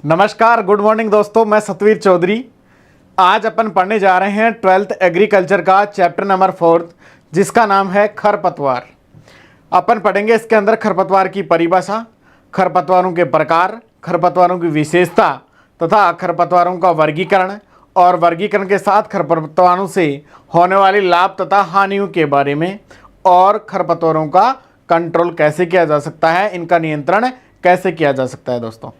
नमस्कार, good morning दोस्तों। मैं सतवीर चौधरी। आज अपन पढ़ने जा रहे हैं 12th एग्रीकल्चर का चैप्टर नंबर 4 जिसका नाम है खरपतवार। अपन पढ़ेंगे इसके अंदर खरपतवार की परिभाषा, खरपतवारों के प्रकार, खरपतवारों की विशेषता तथा खरपतवारों का वर्गीकरण और वर्गीकरण के साथ खरपतवारों से होने वाले लाभ तथा हानियों के बारे में, और खरपतवारों का कंट्रोल कैसे किया जा सकता है, इनका नियंत्रण कैसे किया जा सकता है। दोस्तों,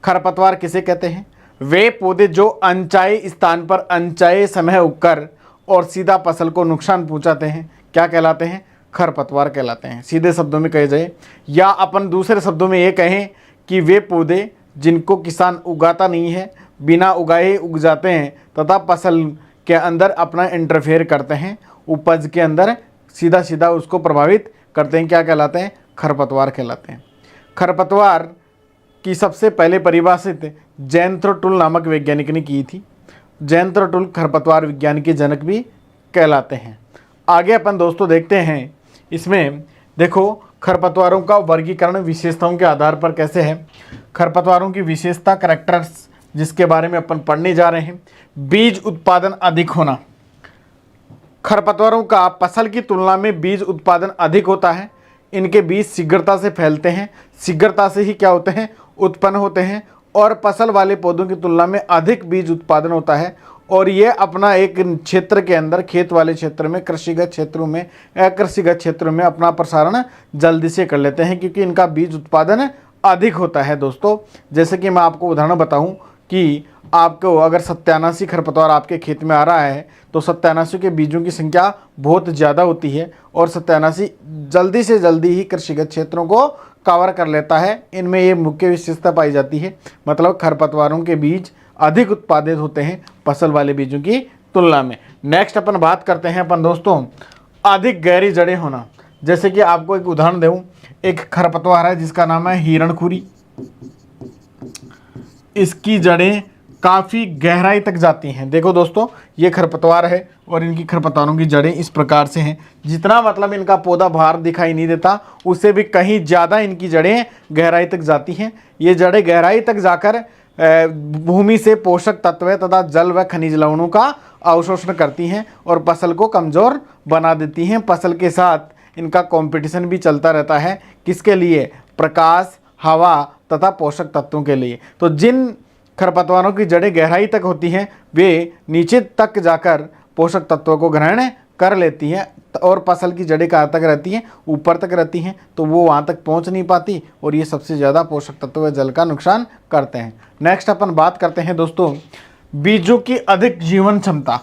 खरपतवार किसे कहते हैं? वे पौधे जो अनचाहे स्थान पर अनचाहे समय उगकर और सीधा फसल को नुकसान पहुंचाते हैं क्या कहलाते हैं? खरपतवार कहलाते हैं। सीधे शब्दों में कहे जाए या अपन दूसरे शब्दों में ये कहें कि वे पौधे जिनको किसान उगाता नहीं है, बिना उगाए उग जाते हैं तथा फसल के अंदर अपना इंटरफेयर करते हैं, उपज के अंदर सीधा सीधा उसको प्रभावित करते हैं, क्या कहलाते हैं? खरपतवार कहलाते हैं। खरपतवार की सबसे पहले परिभाषित जैंथ्रोटुल नामक वैज्ञानिक ने की थी। जैंथ्रोटुल खरपतवार विज्ञान के जनक भी कहलाते हैं। आगे अपन दोस्तों देखते हैं, इसमें देखो खरपतवारों का वर्गीकरण विशेषताओं के आधार पर कैसे है। खरपतवारों की विशेषता, कैरेक्टर्स, जिसके बारे में अपन पढ़ने जा रहे हैं। बीज उत्पादन अधिक होना। खरपतवारों का फसल की तुलना में बीज उत्पादन अधिक होता है। इनके बीज शीघ्रता से फैलते हैं, शीघ्रता से ही क्या होते हैं? उत्पन्न होते हैं, और फसल वाले पौधों की तुलना में अधिक बीज उत्पादन होता है। और ये अपना एक क्षेत्र के अंदर, खेत वाले क्षेत्र में, कृषिगत क्षेत्रों में, अकृषिगत क्षेत्रों में अपना प्रसारण जल्दी से कर लेते हैं क्योंकि इनका बीज उत्पादन अधिक होता है। दोस्तों, जैसे कि मैं आपको उदाहरण बताऊं कि आपको अगर 87 खरपतवार आपके खेत में आ रहा है तो 87 के बीजों की संख्या बहुत ज़्यादा होती है, और 87 जल्दी से जल्दी ही कृषिगत क्षेत्रों को कवर कर लेता है। इनमें ये मुख्य विशेषता पाई जाती है, मतलब खरपतवारों के बीज अधिक उत्पादित होते हैं फसल वाले बीजों की तुलना में। नेक्स्ट अपन बात करते हैं अपन दोस्तों, अधिक गहरी जड़ें होना। जैसे कि आपको एक उदाहरण दूँ, एक खरपतवार है जिसका नाम है हिरणखुरी। इसकी जड़ें काफ़ी गहराई तक जाती हैं। देखो दोस्तों, ये खरपतवार है और इनकी खरपतवारों की जड़ें इस प्रकार से हैं, जितना मतलब इनका पौधा बाहर दिखाई नहीं देता उससे भी कहीं ज़्यादा इनकी जड़ें गहराई तक जाती हैं। ये जड़ें गहराई तक जाकर भूमि से पोषक तत्व तथा जल व खनिज लवणों का अवशोषण करती हैं और फसल को कमज़ोर बना देती हैं। फसल के साथ इनका कंपटीशन भी चलता रहता है। किसके लिए? प्रकाश, हवा तथा पोषक तत्वों के लिए। तो जिन खरपतवारों की जड़ें गहराई तक होती हैं वे नीचे तक जाकर पोषक तत्वों को ग्रहण कर लेती हैं, और फसल की जड़ें कहाँ तक रहती हैं? ऊपर तक रहती हैं, तो वो वहाँ तक पहुँच नहीं पाती और ये सबसे ज़्यादा पोषक तत्व व जल का नुकसान करते हैं। नेक्स्ट अपन बात करते हैं दोस्तों, बीजों की अधिक जीवन क्षमता।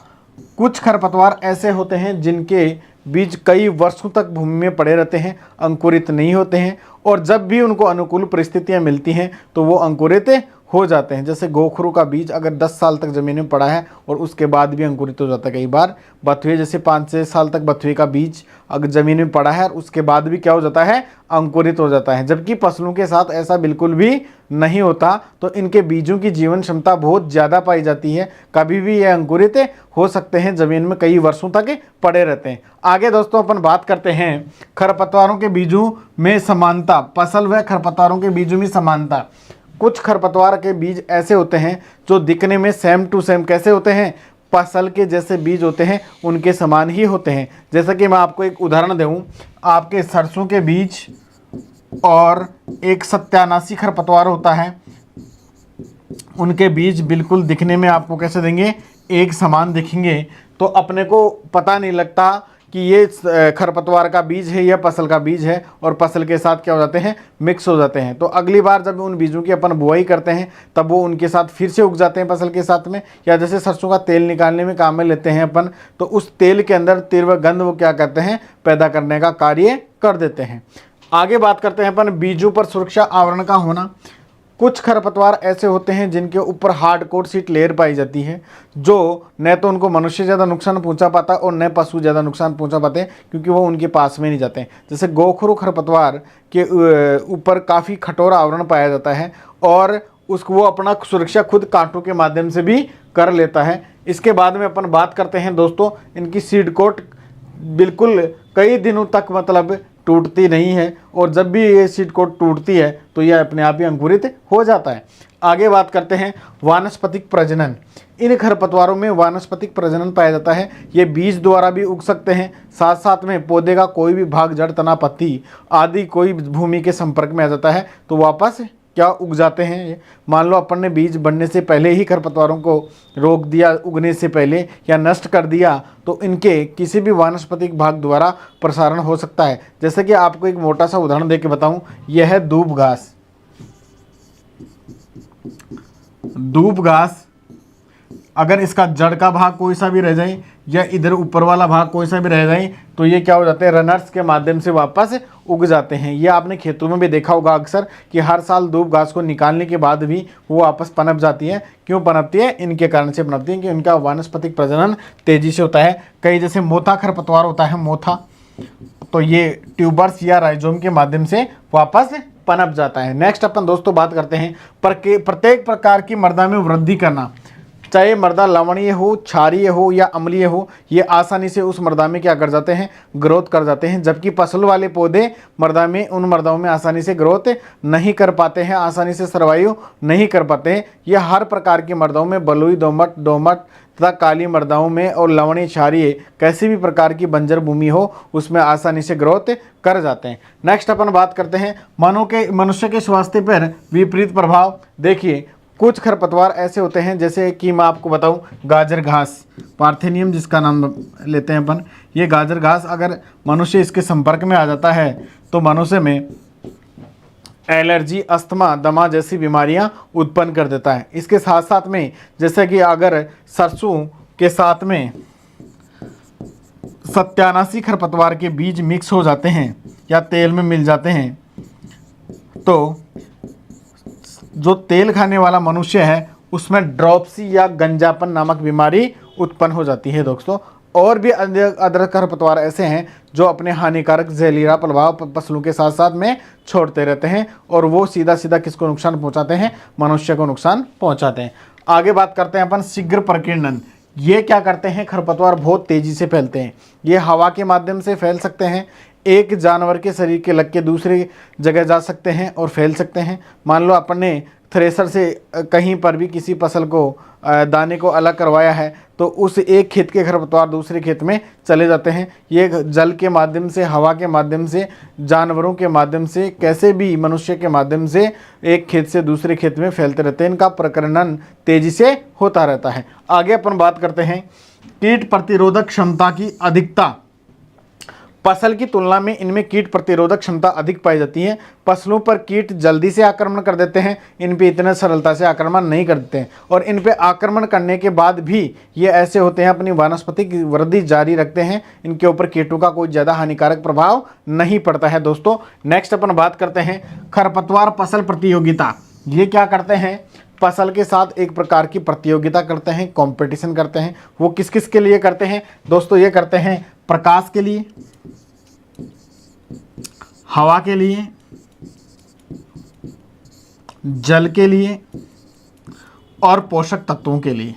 कुछ खरपतवार ऐसे होते हैं जिनके बीज कई वर्षों तक भूमि में पड़े रहते हैं, अंकुरित नहीं होते हैं, और जब भी उनको अनुकूल परिस्थितियां मिलती हैं तो वो अंकुरित हो जाते हैं। जैसे गोखरू का बीज अगर 10 साल तक ज़मीन में पड़ा है और उसके बाद भी अंकुरित हो जाता है। कई बार बथुए, जैसे 5-6 साल तक बथुए का बीज अगर ज़मीन में पड़ा है और उसके बाद भी क्या हो जाता है? अंकुरित हो जाता है। जबकि फसलों के साथ ऐसा बिल्कुल भी नहीं होता। तो इनके बीजों की जीवन क्षमता बहुत ज़्यादा पाई जाती है, कभी भी ये अंकुरित हो सकते हैं, ज़मीन में कई वर्षों तक पड़े रहते हैं। आगे दोस्तों अपन बात करते हैं खरपतवारों के बीजों में समानता। फसल व खरपतवारों के बीजों में समानता। कुछ खरपतवार के बीज ऐसे होते हैं जो दिखने में सेम टू सेम कैसे होते हैं? फसल के जैसे बीज होते हैं, उनके समान ही होते हैं। जैसा कि मैं आपको एक उदाहरण दूं, आपके सरसों के बीज और एक 87 खरपतवार होता है, उनके बीज बिल्कुल दिखने में आपको कैसे देंगे? एक समान दिखेंगे। तो अपने को पता नहीं लगता कि ये खरपतवार का बीज है या फसल का बीज है, और फसल के साथ क्या हो जाते हैं? मिक्स हो जाते हैं। तो अगली बार जब उन बीजों की अपन बुआई करते हैं तब वो उनके साथ फिर से उग जाते हैं फसल के साथ में। या जैसे सरसों का तेल निकालने में काम में लेते हैं अपन, तो उस तेल के अंदर तीव्र गंध वो क्या करते हैं? पैदा करने का कार्य कर देते हैं। आगे बात करते हैं अपन बीजों पर सुरक्षा आवरण का होना। कुछ खरपतवार ऐसे होते हैं जिनके ऊपर हार्ड कोट शीट लेयर पाई जाती है, जो न तो उनको मनुष्य ज़्यादा नुकसान पहुंचा पाता और न पशु ज़्यादा नुकसान पहुंचा पाते हैं, क्योंकि वो उनके पास में नहीं जाते हैं। जैसे गोखरू खरपतवार के ऊपर काफ़ी कठोर आवरण पाया जाता है और उसको वो अपना सुरक्षा खुद कांटों के माध्यम से भी कर लेता है। इसके बाद में अपन बात करते हैं दोस्तों, इनकी सीड कोट बिल्कुल कई दिनों तक मतलब टूटती नहीं है, और जब भी ये सीड कोट टूटती है तो यह अपने आप ही अंकुरित हो जाता है। आगे बात करते हैं वानस्पतिक प्रजनन। इन खरपतवारों में वानस्पतिक प्रजनन पाया जाता है। ये बीज द्वारा भी उग सकते हैं, साथ साथ में पौधे का कोई भी भाग, जड़, तना, पत्ती आदि कोई भूमि के संपर्क में आ जाता है तो वापस क्या उग जाते हैं। मान लो अपन ने बीज बनने से पहले ही खरपतवारों को रोक दिया, उगने से पहले, या नष्ट कर दिया, तो इनके किसी भी वानस्पतिक भाग द्वारा प्रसारण हो सकता है। जैसे कि आपको एक मोटा सा उदाहरण दे के बताऊं, यह है दूब घास। दूब घास अगर इसका जड़ का भाग कोई सा भी रह जाए या इधर ऊपर वाला भाग कोई सा भी रह जाए तो ये क्या हो जाते हैं, रनर्स के माध्यम से वापस उग जाते हैं। ये आपने खेतों में भी देखा होगा अक्सर कि हर साल दूब घास को निकालने के बाद भी वो वापस पनप जाती है। क्यों पनपती है? इनके कारण से पनपती है कि उनका वानस्पतिक प्रजनन तेजी से होता है। कई जैसे मोथा खरपतवार होता है, मोथा, तो ये ट्यूबर्स या राइजोम के माध्यम से वापस पनप जाता है। नेक्स्ट अपन दोस्तों बात करते हैं प्रत्येक प्रकार की मृदा में वृद्धि करना। चाहे मृदा लवणीय हो, क्षारीय हो या अम्लीय हो, ये आसानी से उस मृदा में क्या कर जाते हैं, ग्रोथ कर जाते हैं। जबकि फसल वाले पौधे मृदा में, उन मृदाओं में आसानी से ग्रोथ नहीं कर पाते हैं, आसानी से सर्वाइव नहीं कर पाते हैं। ये हर प्रकार की मृदाओं में, बलुई, दोमट तथा काली मृदाओं में और लवणीय, क्षारीय, कैसी भी प्रकार की बंजर भूमि हो उसमें आसानी से ग्रोथ कर जाते हैं। नेक्स्ट अपन बात करते हैं मनुष्य के स्वास्थ्य पर विपरीत प्रभाव। देखिए कुछ खरपतवार ऐसे होते हैं, जैसे कि मैं आपको बताऊं, गाजर घास, पार्थेनियम जिसका नाम लेते हैं अपन, ये गाजर घास अगर मनुष्य इसके संपर्क में आ जाता है तो मनुष्य में एलर्जी, अस्थमा, दमा जैसी बीमारियां उत्पन्न कर देता है। इसके साथ साथ में जैसे कि अगर सरसों के साथ में सत्यानाशी खरपतवार के बीज मिक्स हो जाते हैं या तेल में मिल जाते हैं तो जो तेल खाने वाला मनुष्य है उसमें ड्रॉप्सी या गंजापन नामक बीमारी उत्पन्न हो जाती है दोस्तों। और भी अदर खरपतवार ऐसे हैं जो अपने हानिकारक जहरीला प्रभाव फसलों के साथ साथ में छोड़ते रहते हैं और वो सीधा सीधा किसको नुकसान पहुंचाते हैं, मनुष्य को नुकसान पहुंचाते हैं। आगे बात करते हैं अपन शीघ्र प्रकीर्णन। ये क्या करते हैं, खरपतवार बहुत तेजी से फैलते हैं। ये हवा के माध्यम से फैल सकते हैं, एक जानवर के शरीर के लग के दूसरी जगह जा सकते हैं और फैल सकते हैं। मान लो अपन ने थ्रेसर से कहीं पर भी किसी फसल को दाने को अलग करवाया है तो उस एक खेत के खरपतवार दूसरे खेत में चले जाते हैं। ये जल के माध्यम से, हवा के माध्यम से, जानवरों के माध्यम से, कैसे भी मनुष्य के माध्यम से एक खेत से दूसरे खेत में फैलते रहते हैं। इनका प्रकीर्णन तेजी से होता रहता है। आगे अपन बात करते हैं कीट प्रतिरोधक क्षमता की अधिकता। फसल की तुलना में इनमें कीट प्रतिरोधक क्षमता अधिक पाई जाती है। फसलों पर कीट जल्दी से आक्रमण कर देते हैं, इन पे इतने सरलता से आक्रमण नहीं करते हैं। और इन पे आक्रमण करने के बाद भी ये ऐसे होते हैं, अपनी वानस्पतिक वृद्धि जारी रखते हैं। इनके ऊपर कीटों का कोई ज़्यादा हानिकारक प्रभाव नहीं पड़ता है दोस्तों। नेक्स्ट अपन बात करते हैं खरपतवार फसल प्रतियोगिता। ये क्या करते हैं, फसल के साथ एक प्रकार की प्रतियोगिता करते हैं, कंपटीशन करते हैं। वो किस किस के लिए करते हैं दोस्तों? ये करते हैं प्रकाश के लिए, हवा के लिए, जल के लिए और पोषक तत्वों के लिए।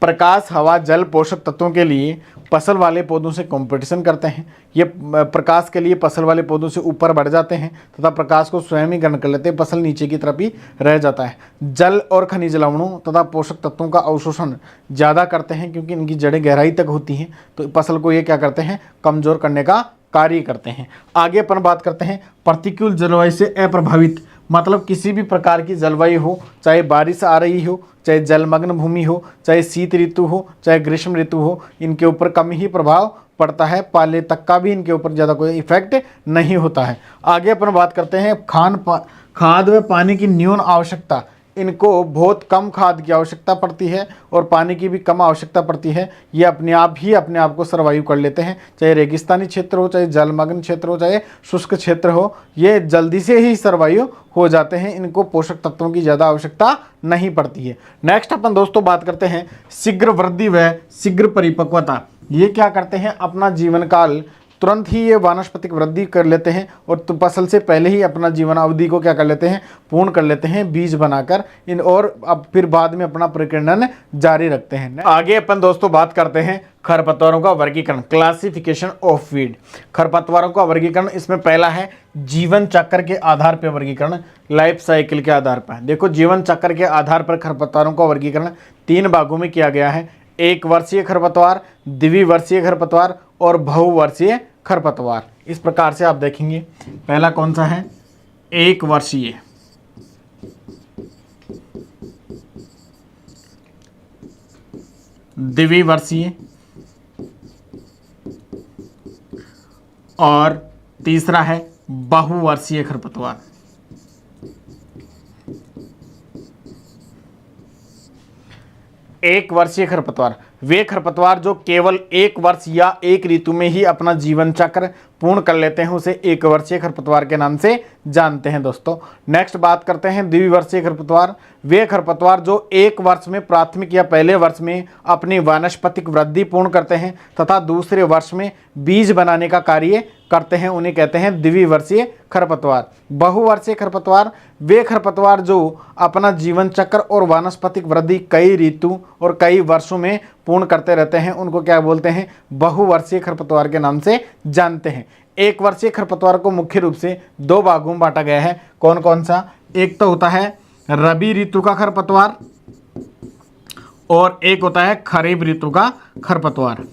प्रकाश, हवा, जल, पोषक तत्वों के लिए फसल वाले पौधों से कंपटीशन करते हैं। ये प्रकाश के लिए फसल वाले पौधों से ऊपर बढ़ जाते हैं तथा प्रकाश को स्वयं ही ग्रहण कर लेते हैं, फसल नीचे की तरफ ही रह जाता है। जल और खनिज लवणों तथा पोषक तत्वों का अवशोषण ज़्यादा करते हैं क्योंकि इनकी जड़ें गहराई तक होती हैं, तो फसल को ये क्या करते हैं, कमज़ोर करने का कार्य करते हैं। आगे अपन बात करते हैं प्रतिकूल जलवायु से अप्रभावित। मतलब किसी भी प्रकार की जलवायु हो, चाहे बारिश आ रही हो, चाहे जलमग्न भूमि हो, चाहे शीत ऋतु हो, चाहे ग्रीष्म ऋतु हो, इनके ऊपर कम ही प्रभाव पड़ता है। पाले तक का भी इनके ऊपर ज़्यादा कोई इफेक्ट नहीं होता है। आगे अपन बात करते हैं खाद व पानी की न्यून आवश्यकता। इनको बहुत कम खाद की आवश्यकता पड़ती है और पानी की भी कम आवश्यकता पड़ती है। ये अपने आप को सर्वाइव कर लेते हैं, चाहे रेगिस्तानी क्षेत्र हो, चाहे जलमग्न क्षेत्र हो, चाहे शुष्क क्षेत्र हो, ये जल्दी से ही सर्वाइव हो जाते हैं। इनको पोषक तत्वों की ज़्यादा आवश्यकता नहीं पड़ती है। नेक्स्ट अपन दोस्तों बात करते हैं शीघ्र वृद्धि व शीघ्र परिपक्वता। ये क्या करते हैं, अपना जीवन काल तुरंत ही ये वानस्पतिक वृद्धि कर लेते हैं और तो फसल से पहले ही अपना जीवन अवधि को क्या कर लेते हैं, पूर्ण कर लेते हैं बीज बनाकर इन, और अब फिर बाद में अपना प्रकीर्णन जारी रखते हैं। आगे अपन दोस्तों बात करते हैं खरपतवारों का वर्गीकरण, क्लासिफिकेशन ऑफ वीड। खरपतवारों का वर्गीकरण, इसमें पहला है जीवन चक्र के आधार पर वर्गीकरण, लाइफ साइकिल के आधार पर। देखो जीवन चक्र के आधार पर खरपतवारों का वर्गीकरण 3 भागों में किया गया है, 1 वर्षीय खरपतवार, द्विवर्षीय खरपतवार और बहुवर्षीय खरपतवार। इस प्रकार से आप देखेंगे, पहला कौन सा है, 1 वर्षीय, द्विवर्षीय और तीसरा है बहुवर्षीय खरपतवार। एक वर्षीय खरपतवार वे खरपतवार जो केवल 1 वर्ष या 1 ऋतु में ही अपना जीवन चक्र पूर्ण कर लेते हैं, उसे 1 वर्षीय खरपतवार के नाम से जानते हैं दोस्तों। नेक्स्ट बात करते हैं द्विवर्षीय खरपतवार। वे खरपतवार जो 1 वर्ष में प्राथमिक या पहले वर्ष में अपनी वानस्पतिक वृद्धि पूर्ण करते हैं तथा दूसरे वर्ष में बीज बनाने का कार्य करते हैं, उन्हें कहते हैं द्विवर्षीय खरपतवार। बहुवर्षीय खरपतवार वे खरपतवार जो अपना जीवन चक्र और वानस्पतिक वृद्धि कई ऋतु और कई वर्षों में पूर्ण करते रहते हैं, उनको क्या बोलते हैं, बहुवर्षीय खरपतवार के नाम से जानते हैं। 1 वर्षीय खरपतवार को मुख्य रूप से 2 भागों में बांटा गया है। कौन कौन सा, एक तो होता है रबी ऋतु का खरपतवार और एक होता है खरीफ ऋतु का खरपतवार।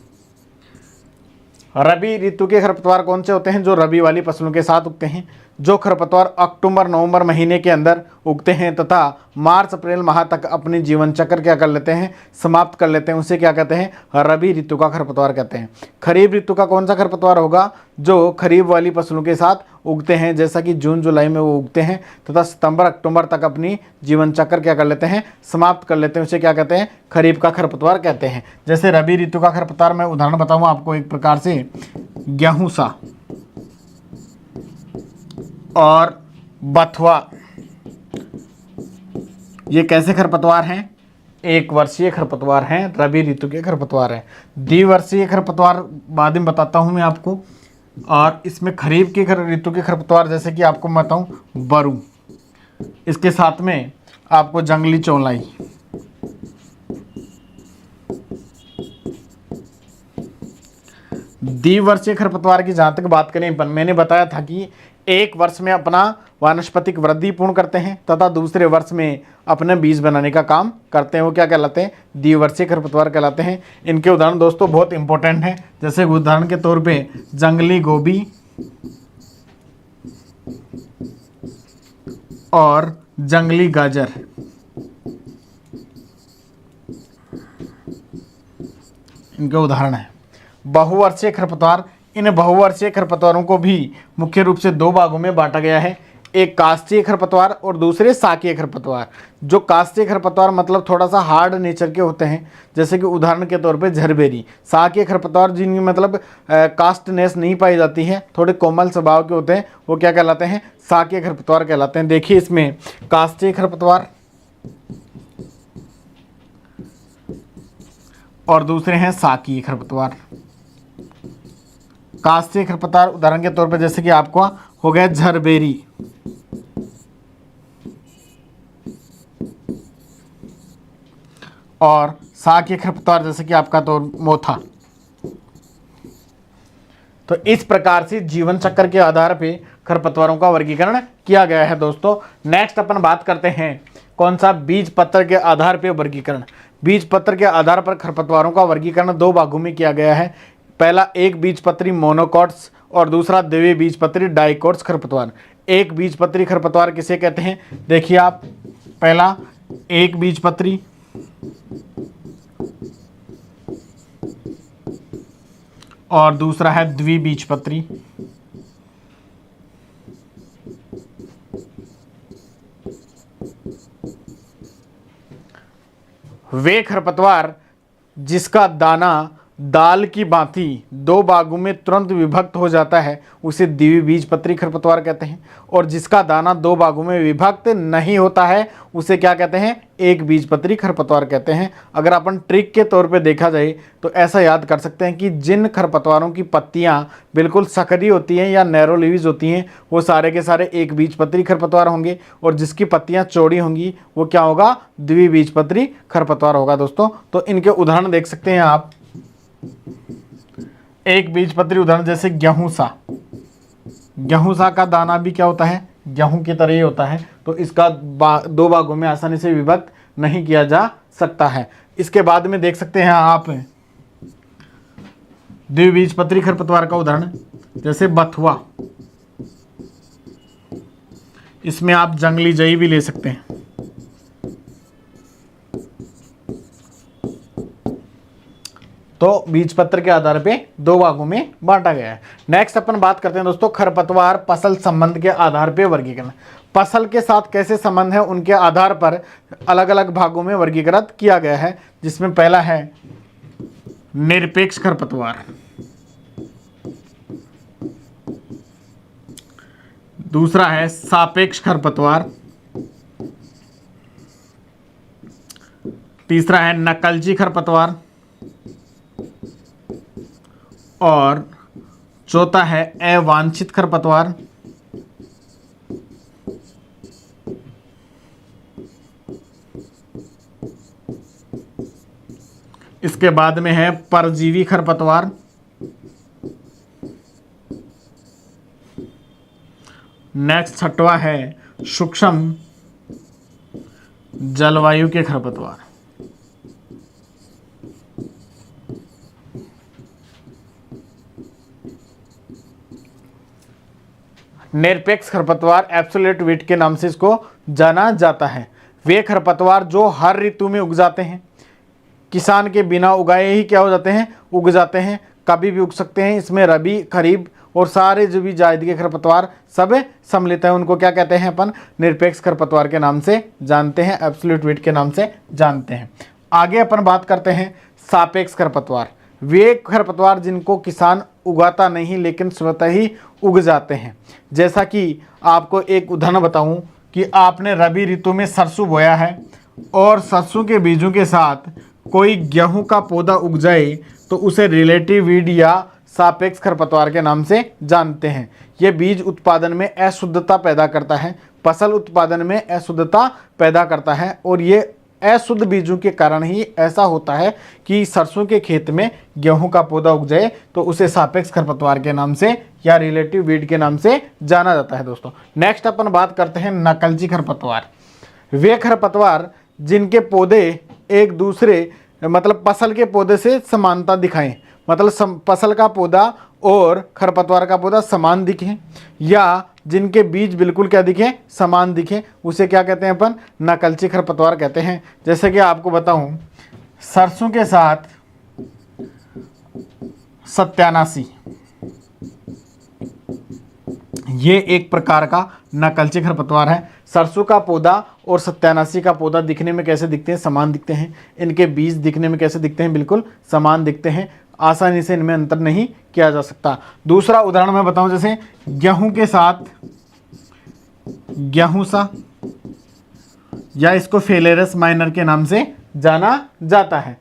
रबी ऋतु के खरपतवार कौन से होते हैं, जो रबी वाली फसलों के साथ उगते हैं, जो खरपतवार अक्टूबर नवंबर महीने के अंदर उगते हैं तथा मार्च अप्रैल माह तक अपनी जीवन चक्र क्या कर लेते हैं, समाप्त कर लेते हैं, उसे क्या कहते हैं, रबी ऋतु का खरपतवार कहते हैं। खरीफ ऋतु का कौन सा खरपतवार होगा, जो खरीफ वाली फसलों के साथ उगते हैं, जैसा कि जून जुलाई में वो उगते हैं तथा सितंबर अक्टूबर तक अपनी जीवन चक्र क्या कर लेते हैं, समाप्त कर लेते हैं, उसे क्या कहते हैं, खरीफ का खरपतवार कहते हैं। जैसे रबी ऋतु का खरपतवार, मैं उदाहरण बताऊँ आपको एक प्रकार से, गेहूँ सा और बथुआ, ये कैसे खरपतवार हैं, 1 वर्षीय खरपतवार हैं, रबी ऋतु के खरपतवार हैं। द्विवर्षीय खरपतवार बाद में बताता हूं मैं आपको, और इसमें खरीफ के ऋतु के खरपतवार जैसे कि आपको मैं बताऊं बरू, इसके साथ में आपको जंगली चौलाई, द्विवर्षीय खरपतवार की जहाँ तक बात करें, मैंने बताया था कि 1 वर्ष में अपना वानस्पतिक वृद्धि पूर्ण करते हैं तथा दूसरे वर्ष में अपने बीज बनाने का काम करते हैं, वो क्या कहलाते हैं, द्विवर्षीय खरपतवार कहलाते हैं। इनके उदाहरण दोस्तों बहुत इंपॉर्टेंट हैं, जैसे उदाहरण के तौर पे जंगली गोभी और जंगली गाजर। इनके उदाहरण हैं। बहुवर्षीय खरपतवार, इन बहुवर्षीय खरपतवारों को भी मुख्य रूप से 2 भागों में बांटा गया है, एक काष्ठीय खरपतवार और दूसरे साकीय खरपतवार। जो काष्ठीय खरपतवार मतलब थोड़ा सा हार्ड नेचर के होते हैं, जैसे कि उदाहरण के तौर पे झरबेरी। साकीय खरपतवार जिनकी मतलब कास्टनेस नहीं पाई जाती है, थोड़े कोमल स्वभाव के होते हैं, वो क्या कहलाते हैं, साकीय खरपतवार कहलाते हैं। देखिए इसमें काष्ठीय खरपतवार और दूसरे हैं साकीय खरपतवार। काष्ठीय खरपतवार उदाहरण के तौर पर जैसे कि आपको हो गया झरबेरी, और साकीय खरपतवार जैसे कि आपका तो मोथा। तो इस प्रकार से जीवन चक्र के आधार पे खरपतवारों का वर्गीकरण किया गया है दोस्तों। नेक्स्ट अपन बात करते हैं कौन सा, बीज पत्र के आधार पे वर्गीकरण। बीज पत्र के आधार पर खरपतवारों का वर्गीकरण 2 भागों में किया गया है। पहला एक बीजपत्री मोनोकॉट्स और दूसरा द्विबीजपत्री डाइकोट्स खरपतवार। एक बीजपत्री खरपतवार किसे कहते हैं, देखिए आप, पहला एक बीजपत्री और दूसरा है द्विबीजपत्री। वे खरपतवार जिसका दाना दाल की भांति दो भागों में तुरंत विभक्त हो जाता है उसे द्विबीजपत्री खरपतवार कहते हैं। और जिसका दाना दो भागों में विभक्त नहीं होता है उसे क्या कहते हैं, एक बीजपत्री खरपतवार कहते हैं। अगर अपन ट्रिक के तौर पे देखा जाए तो ऐसा याद कर सकते हैं कि जिन खरपतवारों की पत्तियां बिल्कुल सकरी होती हैं या नैरो लीव्स होती हैं वो सारे के सारे एक बीजपत्री खरपतवार होंगे, और जिसकी पत्तियां चौड़ी होंगी वो क्या होगा, द्विबीजपत्री खरपतवार होगा दोस्तों। तो इनके उदाहरण देख सकते हैं आप। एक बीजपत्री उदाहरण जैसे गेहूं सा का दाना भी क्या होता है, गेहूं की तरह ही होता है। तो इसका दो भागों में आसानी से विभक्त नहीं किया जा सकता है। इसके बाद में देख सकते हैं आप द्विबीजपत्री खरपतवार का उदाहरण जैसे बथुआ, इसमें आप जंगली जई भी ले सकते हैं। तो बीजपत्र के आधार पे दो भागों में बांटा गया है। नेक्स्ट अपन बात करते हैं दोस्तों खरपतवार फसल संबंध के आधार पे वर्गीकरण। फसल के साथ कैसे संबंध है उनके आधार पर अलग अलग भागों में वर्गीकृत किया गया है, जिसमें पहला है निरपेक्ष खरपतवार, दूसरा है सापेक्ष खरपतवार, तीसरा है नकलची खरपतवार, और चौथा है अवांछित खरपतवार। इसके बाद में है परजीवी खरपतवार, नेक्स्ट छठवा है सूक्ष्म जलवायु के खरपतवार। निरपेक्ष खरपतवार एब्सोल्यूट वीट के नाम से इसको जाना जाता है। वे खरपतवार जो हर ऋतु में उग जाते हैं, किसान के बिना उगाए ही क्या हो जाते हैं, उग जाते हैं, कभी भी उग सकते हैं। इसमें रबी, खरीफ और सारे जो भी जायद के खरपतवार सब सम्मिलित है। उनको क्या कहते हैं अपन, निरपेक्ष खरपतवार के नाम से जानते हैं, एब्सोल्यूट वीट के नाम से जानते हैं। आगे अपन बात करते हैं सापेक्ष खरपतवार। वे खरपतवार जिनको किसान उगाता नहीं लेकिन स्वतः ही उग जाते हैं। जैसा कि आपको एक उदाहरण बताऊं कि आपने रबी ऋतु में सरसों बोया है और सरसों के बीजों के साथ कोई गेहूं का पौधा उग जाए तो उसे रिलेटिव वीड या सापेक्ष खरपतवार के नाम से जानते हैं। यह बीज उत्पादन में अशुद्धता पैदा करता है, फसल उत्पादन में अशुद्धता पैदा करता है, और ये अशुद्ध बीजों के कारण ही ऐसा होता है कि सरसों के खेत में गेहूं का पौधा उग जाए तो उसे सापेक्ष खरपतवार के नाम से या रिलेटिव वीड के नाम से जाना जाता है दोस्तों। नेक्स्ट अपन बात करते हैं नकलची खरपतवार। वे खरपतवार जिनके पौधे एक दूसरे मतलब फसल के पौधे से समानता दिखाएं, मतलब फसल का पौधा और खरपतवार का पौधा समान दिखे, या जिनके बीज बिल्कुल क्या दिखे, समान दिखे, उसे क्या कहते हैं अपन, नकलची खरपतवार कहते हैं। जैसे कि आपको बताऊं, सरसों के साथ सत्यानाशी, ये एक प्रकार का नकलची खरपतवार है। सरसों का पौधा और सत्यानाशी का पौधा दिखने में कैसे दिखते हैं, समान दिखते हैं। इनके बीज दिखने में कैसे दिखते हैं, बिल्कुल समान दिखते हैं। आसानी से इनमें अंतर नहीं किया जा सकता। दूसरा उदाहरण मैं बताऊं, जैसे गेहूं के साथ गेहूं सा, या इसको फेलेरस माइनर के नाम से जाना जाता है।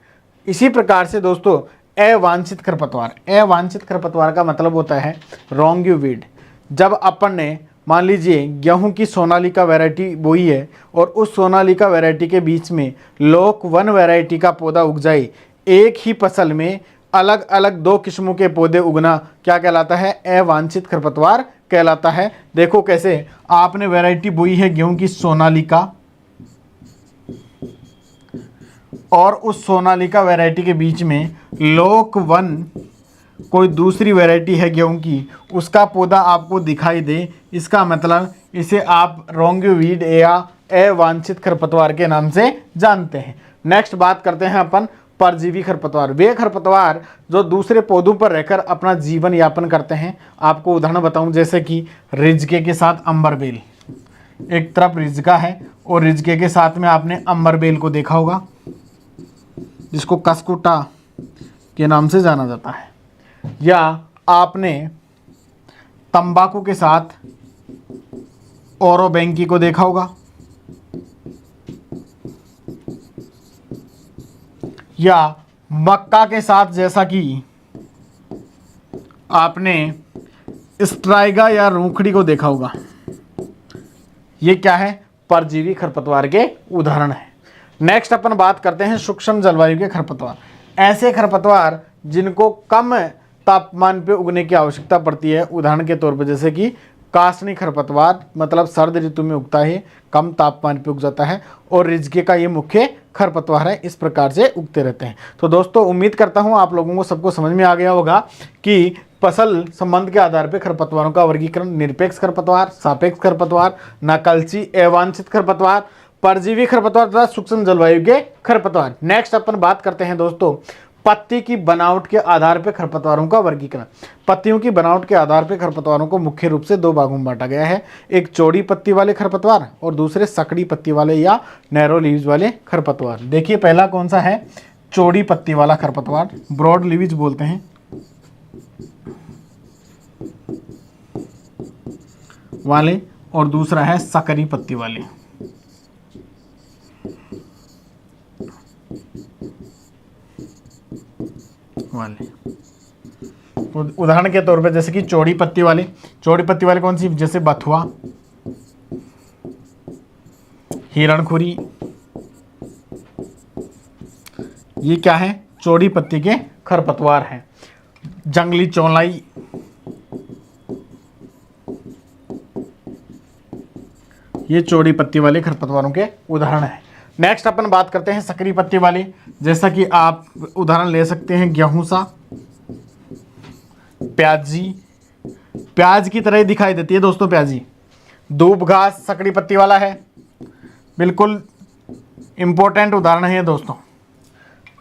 इसी प्रकार से दोस्तों अवांछित खरपतवार, अवांछित खरपतवार का मतलब होता है रॉन्ग वीड। जब अपन ने मान लीजिए गेहूं की सोनालिका वैरायटी बोई है और उस सोनालिका वैरायटी के बीच में लोक 1 वैरायटी का पौधा उग जाए, एक ही फसल में अलग अलग 2 किस्मों के पौधे उगना क्या कहलाता है, अवांछित खरपतवार कहलाता है। देखो कैसे, आपने वैरायटी बोई है गेहूं की सोनालिका, और उस सोनालिका वैरायटी के बीच में लोक 1 कोई दूसरी वैरायटी है गेहूं की, उसका पौधा आपको दिखाई दे, इसका मतलब इसे आप रॉन्ग वीड या अवांछित खरपतवार के नाम से जानते हैं। नेक्स्ट बात करते हैं अपन परजीवी खरपतवार। वे खरपतवार जो दूसरे पौधों पर रहकर अपना जीवन यापन करते हैं। आपको उदाहरण बताऊं, जैसे कि रिजके के साथ अंबरबेल, एक तरफ रिजका है और रिजके के साथ में आपने अंबरबेल को देखा होगा, जिसको कसकुटा के नाम से जाना जाता है। या आपने तंबाकू के साथ ओरोबेंकी को देखा होगा, या मक्का के साथ जैसा कि आपने स्ट्राइगा या रूखड़ी को देखा होगा। ये क्या है? परजीवी खरपतवार के उदाहरण है। नेक्स्ट अपन बात करते हैं सूक्ष्म जलवायु के खरपतवार। ऐसे खरपतवार जिनको कम तापमान पे उगने की आवश्यकता पड़ती है, उदाहरण के तौर पर जैसे कि कासनी खरपतवार, मतलब सर्द ऋतु में उगता है, कम तापमान पे उग जाता है, और रिजके का ये मुख्य खरपतवार है। इस प्रकार से उगते रहते हैं। तो दोस्तों उम्मीद करता हूँ आप लोगों को सबको समझ में आ गया होगा कि फसल संबंध के आधार पर खरपतवारों का वर्गीकरण निरपेक्ष खरपतवार, सापेक्ष खरपतवार, नकलची, अवांछित खरपतवार, परजीवी खरपतवार तथा सूक्ष्म जलवायु के खरपतवार। नेक्स्ट अपन बात करते हैं दोस्तों पत्ती की बनावट के आधार पर खरपतवारों का वर्गीकरण। पत्तियों की बनावट के आधार पर खरपतवारों को मुख्य रूप से दो भागों में बांटा गया है। एक चौड़ी पत्ती वाले खरपतवार और दूसरे सकड़ी पत्ती वाले या नैरो लीव्स वाले खरपतवार। देखिए पहला कौन सा है? चौड़ी पत्ती वाला खरपतवार, ब्रॉड लीव्स बोलते हैं वाले, और दूसरा है सकरी पत्ती वाले। उदाहरण के तौर पे जैसे कि चौड़ी पत्ती वाले कौन सी? जैसे बथुआ, हिरणखुरी, ये क्या है? चौड़ी पत्ती के खरपतवार हैं। जंगली चौलाई, ये चौड़ी पत्ती वाले खरपतवारों के उदाहरण हैं। नेक्स्ट अपन बात करते हैं सकरी पत्ती वाले, जैसा कि आप उदाहरण ले सकते हैं गेहूं सा, प्याजी, प्याज की तरह ही दिखाई देती है दोस्तों प्याजी। दूब घास सकड़ी पत्ती वाला है, बिल्कुल इंपॉर्टेंट उदाहरण है ये दोस्तों।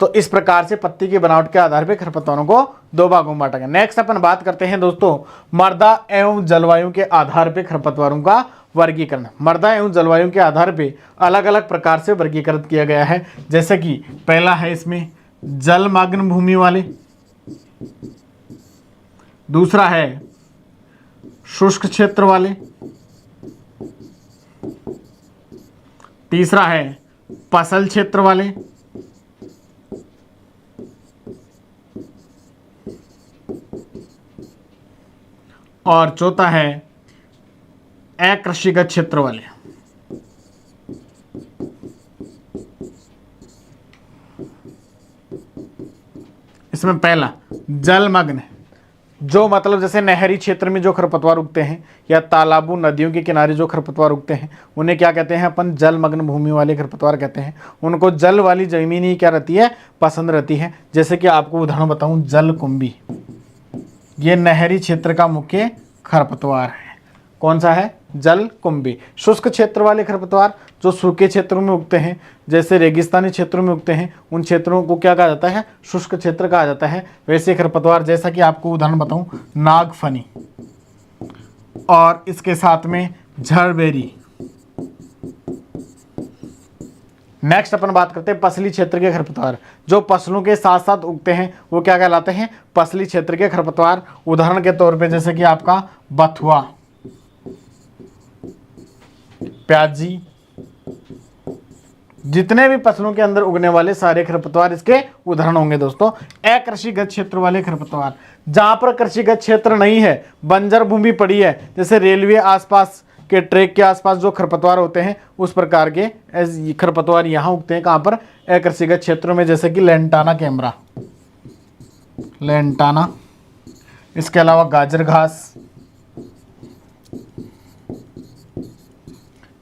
तो इस प्रकार से पत्ती की बनावट के आधार पर खरपतवारों को दो भागों में बांटा गया। नेक्स्ट अपन बात करते हैं दोस्तों मृदा एवं जलवायु के आधार पर खरपतवारों का वर्गीकरण। मृदा एवं जलवायु के आधार पर अलग अलग प्रकार से वर्गीकृत किया गया है। जैसे कि पहला है इसमें जलमग्न भूमि वाले, दूसरा है शुष्क क्षेत्र वाले, तीसरा है पसल क्षेत्र वाले, और चौथा है अकृषिगत क्षेत्र वाले। इसमें पहला जलमग्न, जो मतलब जैसे नहरी क्षेत्र में जो खरपतवार उगते हैं या तालाबों नदियों के किनारे जो खरपतवार उगते हैं उन्हें क्या कहते हैं? अपन जलमग्न भूमि वाले खरपतवार कहते हैं। उनको जल वाली जमीन ही क्या रहती है? पसंद रहती है। जैसे कि आपको उदाहरण बताऊं, जलकुंभी, ये नहरी क्षेत्र का मुख्य खरपतवार है। कौन सा है? जलकुंभी। शुष्क क्षेत्र वाले खरपतवार जो सूखे क्षेत्रों में उगते हैं, जैसे रेगिस्तानी क्षेत्रों में उगते हैं, उन क्षेत्रों को क्या कहा जाता है? शुष्क क्षेत्र कहा जाता है। वैसे खरपतवार जैसा कि आपको उदाहरण बताऊं, नागफनी, और इसके साथ में झड़बेरी। नेक्स्ट अपन बात करते हैं पसली क्षेत्र के खरपतवार। जो फसलों के साथ साथ उगते हैं वो क्या कहलाते हैं? पसली क्षेत्र के खरपतवार। उदाहरण के तौर पे जैसे कि आपका बथुआ, प्याजी, जितने भी फसलों के अंदर उगने वाले सारे खरपतवार इसके उदाहरण होंगे दोस्तों। अकृषिगत क्षेत्र वाले खरपतवार, जहां पर कृषिगत क्षेत्र नहीं है, बंजर भूमि पड़ी है, जैसे रेलवे आसपास के ट्रैक के आसपास जो खरपतवार होते हैं उस प्रकार के खरपतवार यहाँ उगते हैं। कहाँ पर? अकृषिगत क्षेत्रों में, जैसे कि लेंटाना कैमरा, लेंटाना, इसके अलावा गाजर घास।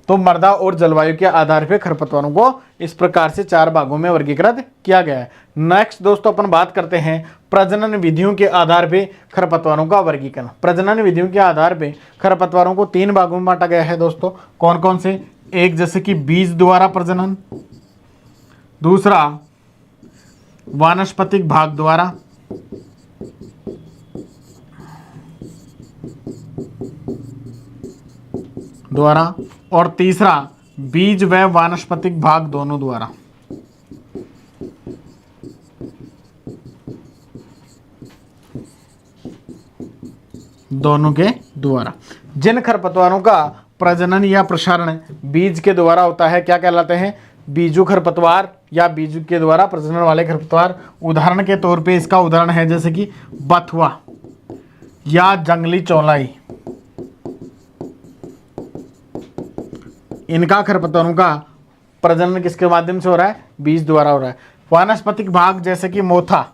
तो मृदा और जलवायु के आधार पर खरपतवारों को इस प्रकार से चार भागों में वर्गीकृत किया गया है। नेक्स्ट दोस्तों अपन बात करते हैं प्रजनन विधियों के आधार पर खरपतवारों का वर्गीकरण। प्रजनन विधियों के आधार पर खरपतवारों को तीन भागों में बांटा गया है दोस्तों। कौन कौन से? एक जैसे कि बीज द्वारा प्रजनन, दूसरा वानस्पतिक भाग द्वारा, और तीसरा बीज व वानस्पतिक भाग दोनों द्वारा। दोनों के द्वारा। जिन खरपतवारों का प्रजनन या प्रसारण बीज के द्वारा होता है क्या कहलाते हैं? बीजू खरपतवार या बीजू के द्वारा प्रजनन वाले खरपतवार। उदाहरण के तौर पे इसका उदाहरण है जैसे कि बथुआ या जंगली चौलाई। इनका खरपतवारों का प्रजनन किसके माध्यम से हो रहा है? बीज द्वारा हो रहा है। वानस्पतिक भाग जैसे कि मोथा,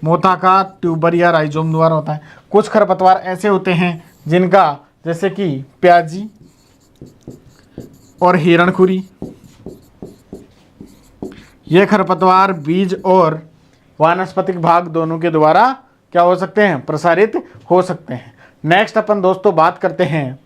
मोथा का ट्यूबर या राइजोम द्वारा होता है। कुछ खरपतवार ऐसे होते हैं जिनका जैसे कि प्याजी और हिरणखुरी, ये खरपतवार बीज और वानस्पतिक भाग दोनों के द्वारा क्या हो सकते हैं? प्रसारित हो सकते हैं। नेक्स्ट अपन दोस्तों बात करते हैं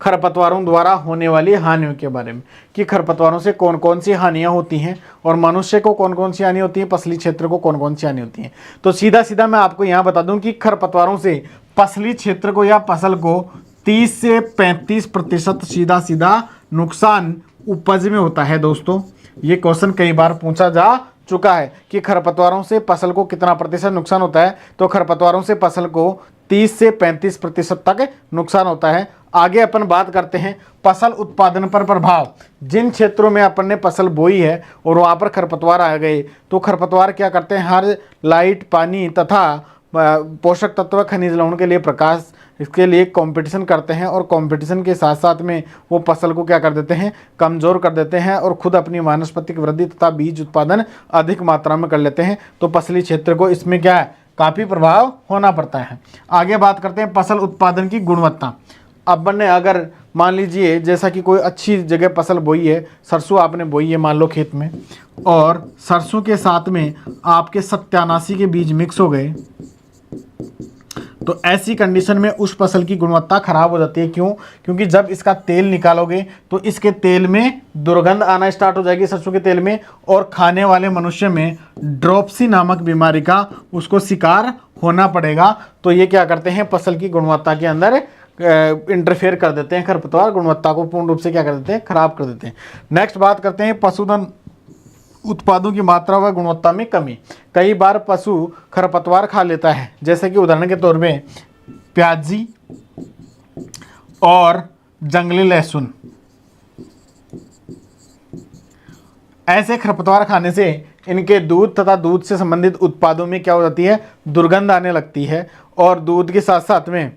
खरपतवारों द्वारा होने वाली हानियों के बारे में कि खरपतवारों से कौन कौन सी हानियां होती हैं और मनुष्य को कौन कौन सी हानि होती है, पसली क्षेत्र को कौन कौन सी हानि होती है। तो सीधा सीधा मैं आपको यहाँ बता दूं कि खरपतवारों से पसली क्षेत्र को या फसल को 30 से 35% सीधा सीधा नुकसान उपज में होता है। दोस्तों ये क्वेश्चन कई बार पूछा जा चुका है कि खरपतवारों से फसल को कितना प्रतिशत नुकसान होता है। तो खरपतवारों से फसल को 30 से 35% तक नुकसान होता है। आगे अपन बात करते हैं फसल उत्पादन पर प्रभाव। जिन क्षेत्रों में अपन ने फसल बोई है और वहाँ पर खरपतवार आ गए तो खरपतवार क्या करते हैं? हर लाइट, पानी तथा पोषक तत्व, खनिज लवण के लिए प्रकाश, इसके लिए कंपटीशन करते हैं और कंपटीशन के साथ साथ में वो फसल को क्या कर देते हैं? कमज़ोर कर देते हैं और खुद अपनी वानस्पतिक वृद्धि तथा बीज उत्पादन अधिक मात्रा में कर लेते हैं। तो पसली क्षेत्र को इसमें क्या है? काफ़ी प्रभाव होना पड़ता है। आगे बात करते हैं फसल उत्पादन की गुणवत्ता। अपन ने अगर मान लीजिए जैसा कि कोई अच्छी जगह फसल बोई है, सरसों आपने बोई है मान लो खेत में, और सरसों के साथ में आपके 87 के बीज मिक्स हो गए, तो ऐसी कंडीशन में उस फसल की गुणवत्ता खराब हो जाती है। क्यों? क्योंकि जब इसका तेल निकालोगे तो इसके तेल में दुर्गंध आना स्टार्ट हो जाएगी सरसों के तेल में, और खाने वाले मनुष्य में ड्रोप्सी नामक बीमारी का उसको शिकार होना पड़ेगा। तो ये क्या करते हैं? फसल की गुणवत्ता के अंदर इंटरफेयर कर देते हैं। खरपतवार गुणवत्ता को पूर्ण रूप से क्या कर देते हैं? खराब कर देते हैं। नेक्स्ट बात करते हैं पशुधन उत्पादों की मात्रा व गुणवत्ता में कमी। कई बार पशु खरपतवार खा लेता है, जैसे कि उदाहरण के तौर पे प्याजी और जंगली लहसुन। ऐसे खरपतवार खाने से इनके दूध तथा दूध से संबंधित उत्पादों में क्या हो जाती है? दुर्गंध आने लगती है, और दूध के साथ साथ में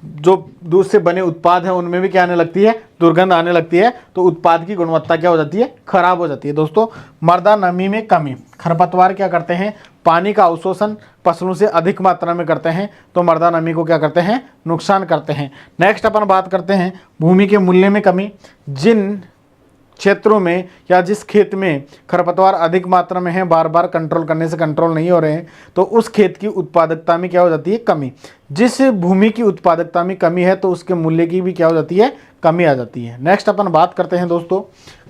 जो दूध से बने उत्पाद हैं उनमें भी क्या आने लगती है? दुर्गंध आने लगती है। तो उत्पाद की गुणवत्ता क्या हो जाती है? खराब हो जाती है। दोस्तों मृदा नमी में कमी। खरपतवार क्या करते हैं? पानी का अवशोषण फसलों से अधिक मात्रा में करते हैं, तो मृदा नमी को क्या करते हैं? नुकसान करते हैं। नेक्स्ट अपन बात करते हैं भूमि के मूल्य में कमी। जिन क्षेत्रों में या जिस खेत में खरपतवार अधिक मात्रा में है, बार बार कंट्रोल करने से कंट्रोल नहीं हो रहे हैं, तो उस खेत की उत्पादकता में क्या हो जाती है? कमी। जिस भूमि की उत्पादकता में कमी है तो उसके मूल्य की भी क्या हो जाती है? कमी आ जाती है। नेक्स्ट अपन बात करते हैं दोस्तों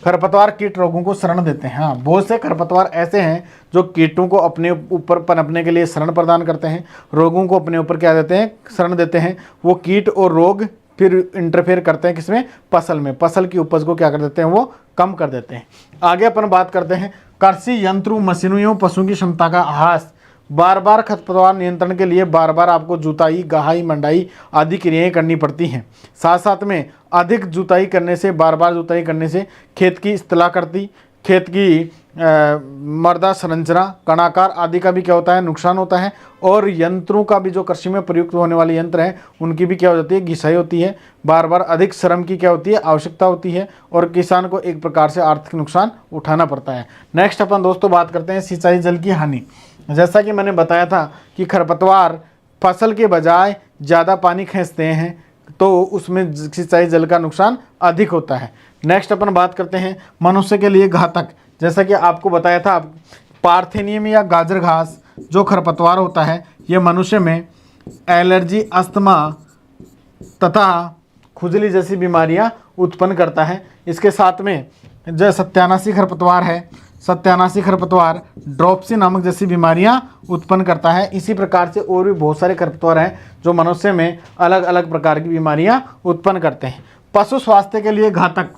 खरपतवार कीट रोगों को शरण देते हैं। हाँ, बहुत से खरपतवार ऐसे हैं जो कीटों को अपने ऊपर पनपने के लिए शरण प्रदान करते हैं, रोगों को अपने ऊपर क्या देते हैं? शरण देते हैं। वो कीट और रोग फिर इंटरफेयर करते हैं किसमें? फसल में। फसल की उपज को क्या कर देते हैं? वो कम कर देते हैं। आगे अपन बात करते हैं कृषि यंत्रों, मशीनों एवं पशुओं की क्षमता का ह्रास। बार बार खरपतवार नियंत्रण के लिए बार बार आपको जुताई, गहाई, मंडाई आदि क्रियाएं करनी पड़ती हैं। साथ साथ में अधिक जुताई करने से, बार बार जुताई करने से खेत की स्थलाकृति, खेत की मृदा संरचना, कणाकार आदि का भी क्या होता है? नुकसान होता है। और यंत्रों का भी, जो कृषि में प्रयुक्त होने वाले यंत्र हैं उनकी भी क्या हो जाती है? घिसाई होती है। बार बार अधिक श्रम की क्या होती है? आवश्यकता होती है, और किसान को एक प्रकार से आर्थिक नुकसान उठाना पड़ता है। नेक्स्ट अपन दोस्तों बात करते हैं सिंचाई जल की हानि। जैसा कि मैंने बताया था कि खरपतवार फसल के बजाय ज़्यादा पानी खींचते हैं, तो उसमें सिंचाई जल का नुकसान अधिक होता है। नेक्स्ट अपन बात करते हैं मनुष्य के लिए घातक। जैसा कि आपको बताया था, पार्थेनियम या गाजर घास जो खरपतवार होता है, ये मनुष्य में एलर्जी, अस्थमा तथा खुजली जैसी बीमारियां उत्पन्न करता है। इसके साथ में जो सत्यानाशी खरपतवार है, सत्यानाशी खरपतवार ड्रोप्सी नामक जैसी बीमारियां उत्पन्न करता है। इसी प्रकार से और भी बहुत सारे खरपतवार हैं जो मनुष्य में अलग अलग प्रकार की बीमारियां उत्पन्न करते हैं। पशु स्वास्थ्य के लिए घातक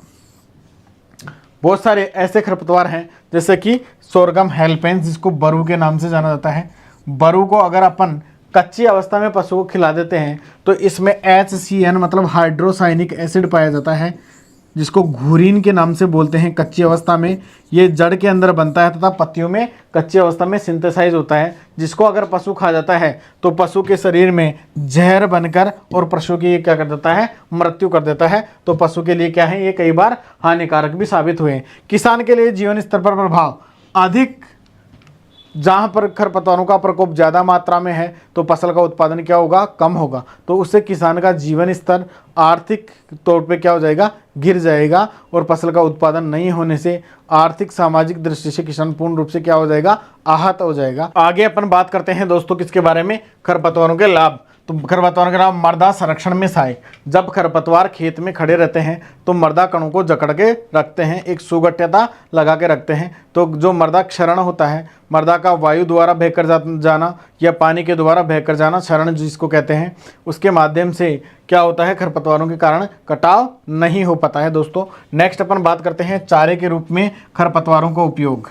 बहुत सारे ऐसे खरपतवार हैं, जैसे कि सोरगम हेल्पेंस, जिसको बरू के नाम से जाना जाता है। बरू को अगर अपन कच्ची अवस्था में पशु को खिला देते हैं तो इसमें HCN मतलब हाइड्रोसाइनिक एसिड पाया जाता है, जिसको घुरीन के नाम से बोलते हैं। कच्ची अवस्था में ये जड़ के अंदर बनता है तथा पत्तियों में कच्ची अवस्था में सिंथेसाइज होता है, जिसको अगर पशु खा जाता है तो पशु के शरीर में जहर बनकर और पशु की क्या कर देता है, मृत्यु कर देता है। तो पशु के लिए क्या है, ये कई बार हानिकारक भी साबित हुए हैं। किसान के लिए जीवन स्तर पर प्रभाव अधिक, जहाँ पर खरपतवारों का प्रकोप ज़्यादा मात्रा में है तो फसल का उत्पादन क्या होगा, कम होगा। तो उससे किसान का जीवन स्तर आर्थिक तौर पे क्या हो जाएगा, गिर जाएगा और फसल का उत्पादन नहीं होने से आर्थिक सामाजिक दृष्टि से किसान पूर्ण रूप से क्या हो जाएगा, आहत हो जाएगा। आगे अपन बात करते हैं दोस्तों किसके बारे में, खरपतवारों के लाभ। तो खरपतवारों के लाभ, मृदा संरक्षण में सहायक। जब खरपतवार खेत में खड़े रहते हैं तो मृदा कणों को जकड़ के रखते हैं, एक सुगठ्यता लगा के रखते हैं। तो जो मृदा क्षरण होता है, मृदा का वायु द्वारा बहकर जाना या पानी के द्वारा बहकर जाना, क्षरण जिसको कहते हैं, उसके माध्यम से क्या होता है, खरपतवारों के कारण कटाव नहीं हो पाता है दोस्तों। नेक्स्ट अपन बात करते हैं चारे के रूप में खरपतवारों का उपयोग।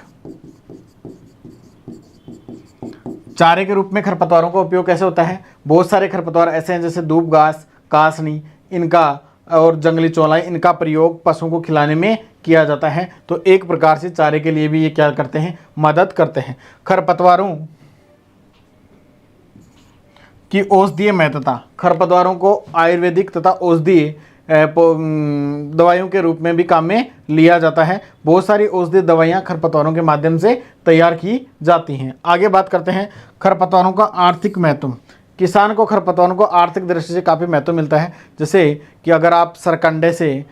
चारे के रूप में खरपतवारों का उपयोग कैसे होता है, बहुत सारे खरपतवार ऐसे हैं जैसे दूब घास, कासनी, इनका और जंगली चौलाई, इनका प्रयोग पशुओं को खिलाने में किया जाता है। तो एक प्रकार से चारे के लिए भी ये क्या करते हैं, मदद करते हैं। खरपतवारों की औषधीय महत्ता, खरपतवारों को आयुर्वेदिक तथा औषधीय दवाइयों के रूप में भी काम में लिया जाता है। बहुत सारी औषधीय दवाइयाँ खरपतवारों के माध्यम से तैयार की जाती हैं। आगे बात करते हैं खरपतवारों का आर्थिक महत्व। किसान को खरपतवारों को आर्थिक दृष्टि से काफ़ी महत्व मिलता है, जैसे कि अगर आप सरकंडे से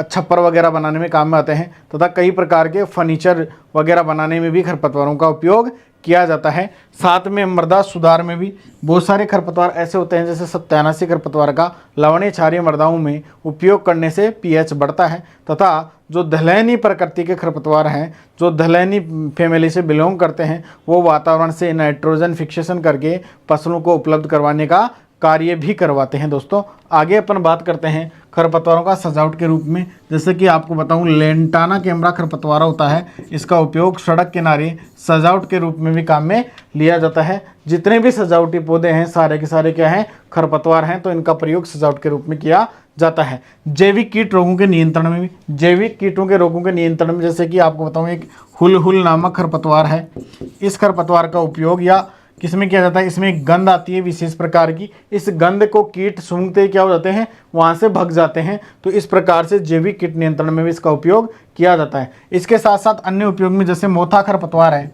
छप्पर वगैरह बनाने में काम में आते हैं तथा कई प्रकार के फर्नीचर वगैरह बनाने में भी खरपतवारों का उपयोग किया जाता है। साथ में मृदा सुधार में भी बहुत सारे खरपतवार ऐसे होते हैं, जैसे सत्यानाशी खरपतवार का लवणीय क्षारीय मृदाओं में उपयोग करने से pH बढ़ता है। तथा जो दलहनी प्रकृति के खरपतवार हैं, जो दलहनी फैमिली से बिलोंग करते हैं, वो वातावरण से नाइट्रोजन फिक्सेशन करके फसलों को उपलब्ध करवाने का कार्य भी करवाते हैं दोस्तों। आगे अपन बात करते हैं खरपतवारों का सजावट के रूप में। जैसे कि आपको बताऊं, लेंटाना कैमरा खरपतवार होता है, इसका उपयोग सड़क किनारे सजावट के रूप में भी काम में लिया जाता है। जितने भी सजावटी पौधे हैं सारे के सारे क्या हैं, खरपतवार हैं, तो इनका प्रयोग सजावट के रूप में किया जाता है। जैविक कीट रोगों के नियंत्रण में भी, जैविक कीटों के रोगों के नियंत्रण में जैसे कि आपको बताऊं, एक हुल नामक खरपतवार है। इस खरपतवार का उपयोग या किसमें किया जाता है, इसमें एक गंध आती है विशेष प्रकार की, इस गंध को कीट सूंघते क्या हो जाते हैं, वहां से भग जाते हैं। तो इस प्रकार से जैविक कीट नियंत्रण में भी इसका उपयोग किया जाता है। इसके साथ साथ अन्य उपयोग में जैसे मोथा खरपतवार है,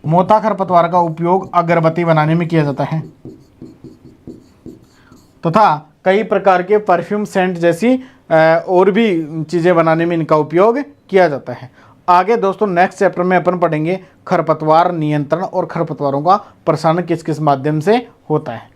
मोथा खरपतवार का उपयोग अगरबत्ती बनाने में किया जाता है तथा कई प्रकार के परफ्यूम सेंट जैसी और भी चीज़ें बनाने में इनका उपयोग किया जाता है। आगे दोस्तों नेक्स्ट चैप्टर में अपन पढ़ेंगे खरपतवार नियंत्रण और खरपतवारों का प्रसारण किस किस माध्यम से होता है।